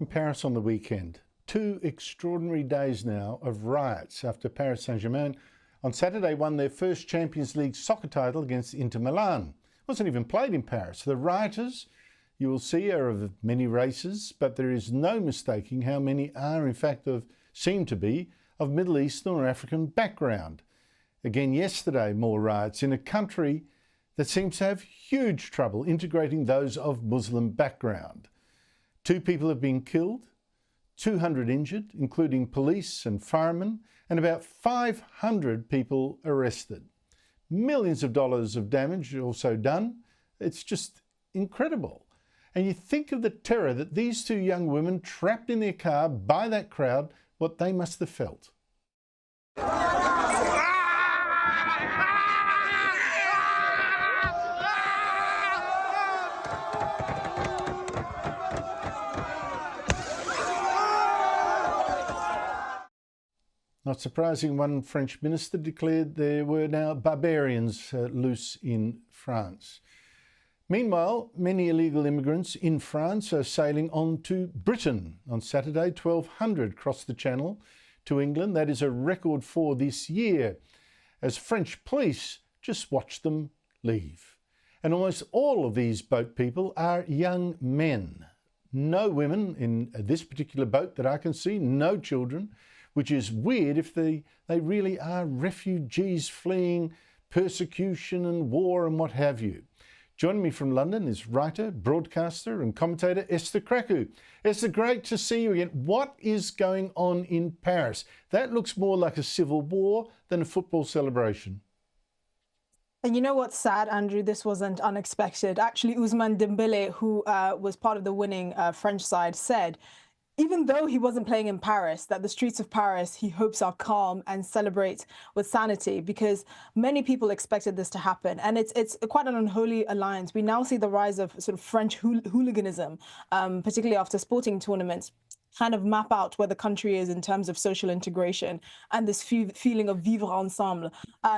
In Paris on the weekend. 2 extraordinary days now of riots after Paris Saint-Germain on Saturday won their first Champions League soccer title against Inter Milan. It wasn't even played in Paris. The rioters, you will see, are of many races, but there is no mistaking how many are, in fact, seem to be, of Middle Eastern or African background. Again yesterday, more riots in a country that seems to have huge trouble integrating those of Muslim background. 2 people have been killed, 200 injured, including police and firemen, and about 500 people arrested. Millions of dollars of damage also done. It's just incredible. And you think of the terror that these 2 young women trapped in their car by that crowd, what they must have felt. Not surprising, one French minister declared there were now barbarians loose in France. Meanwhile, many illegal immigrants in France are sailing on to Britain. On Saturday, 1,200 crossed the Channel to England. That is a record for this year, as French police just watched them leave. And almost all of these boat people are young men. No women in this particular boat that I can see, no children, which is weird if they really are refugees fleeing persecution and war and what have you. Joining me from London is writer, broadcaster and commentator Esther Krakue. Esther, great to see you again. What is going on in Paris? That looks more like a civil war than a football celebration. And you know what's sad, Andrew? This wasn't unexpected. Actually, Ousmane Dembélé, who was part of the winning French side, said even though he wasn't playing in Paris, that the streets of Paris, he hopes, are calm and celebrate with sanity, because many people expected this to happen. And it's quite an unholy alliance. We now see the rise of sort of French hooliganism, particularly after sporting tournaments, kind of map out where the country is in terms of social integration and this feeling of vivre ensemble.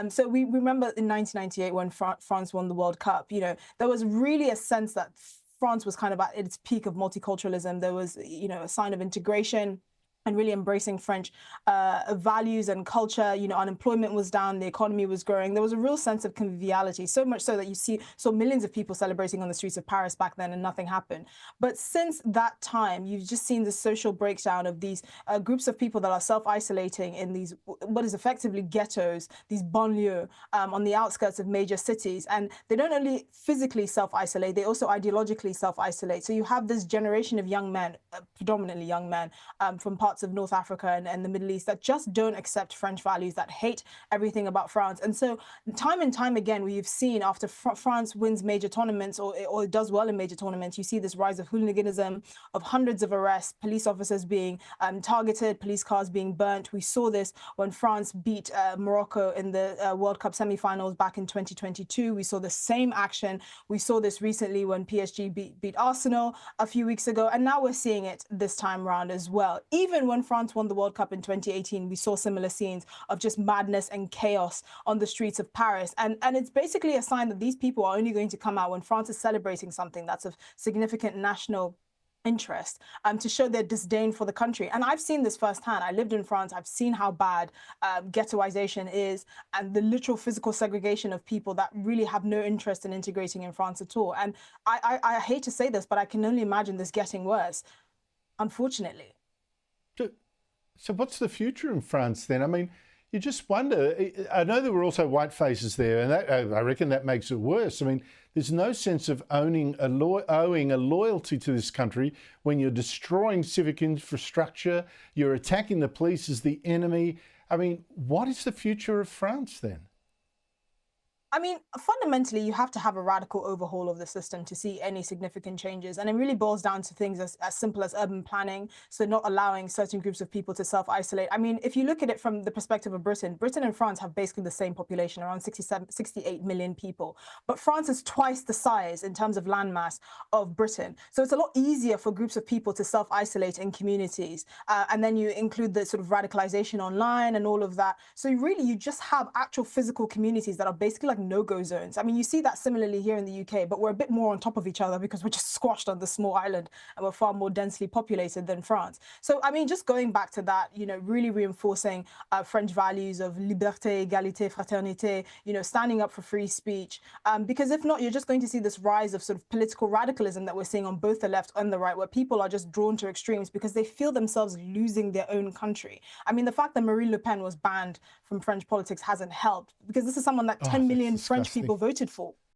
So we remember in 1998 when France won the World Cup, you know, there was really a sense that France was kind of at its peak of multiculturalism. There was, you know, a sign of integration and really embracing French values and culture. You know, unemployment was down, the economy was growing. There was a real sense of conviviality, so much so that you saw millions of people celebrating on the streets of Paris back then and nothing happened. But since that time, you've just seen the social breakdown of these groups of people that are self-isolating in these, what is effectively ghettos, these banlieues on the outskirts of major cities. And they don't only physically self-isolate, they also ideologically self-isolate. So you have this generation of young men, predominantly young men, from parts of North Africa and the Middle East that just don't accept French values, that hate everything about France. And so time and time again, we've seen after France wins major tournaments or does well in major tournaments, you see this rise of hooliganism, of hundreds of arrests, police officers being targeted, police cars being burnt. We saw this when France beat Morocco in the World Cup semi-finals back in 2022. We saw the same action. We saw this recently when PSG beat Arsenal a few weeks ago. And now we're seeing it this time around as well. Even when France won the World Cup in 2018, we saw similar scenes of just madness and chaos on the streets of Paris. And it's basically a sign that these people are only going to come out when France is celebrating something that's of significant national interest, to show their disdain for the country. And I've seen this firsthand. I lived in France. I've seen how bad ghettoization is and the literal physical segregation of people that really have no interest in integrating in France at all. And I hate to say this, but I can only imagine this getting worse, unfortunately. So what's the future in France then? I mean, you just wonder. I know there were also white faces there, and I reckon that makes it worse. I mean, there's no sense of owing a loyalty to this country when you're destroying civic infrastructure, you're attacking the police as the enemy. I mean, what is the future of France then? I mean, fundamentally, you have to have a radical overhaul of the system to see any significant changes. And it really boils down to things as simple as urban planning, so not allowing certain groups of people to self-isolate. I mean, if you look at it from the perspective of Britain and France have basically the same population, around 68 million people. But France is twice the size in terms of landmass of Britain. So it's a lot easier for groups of people to self-isolate in communities. And then you include the sort of radicalization online and all of that. So really, you just have actual physical communities that are basically like no-go zones. I mean, you see that similarly here in the UK, but we're a bit more on top of each other because we're just squashed on the small island and we're far more densely populated than France. So, I mean, just going back to that, really reinforcing French values of liberté, égalité, fraternité, standing up for free speech. Because if not, you're just going to see this rise of sort of political radicalism that we're seeing on both the left and the right, where people are just drawn to extremes because they feel themselves losing their own country. I mean, the fact that Marine Le Pen was banned from French politics hasn't helped, because this is someone that 10 million French people voted for.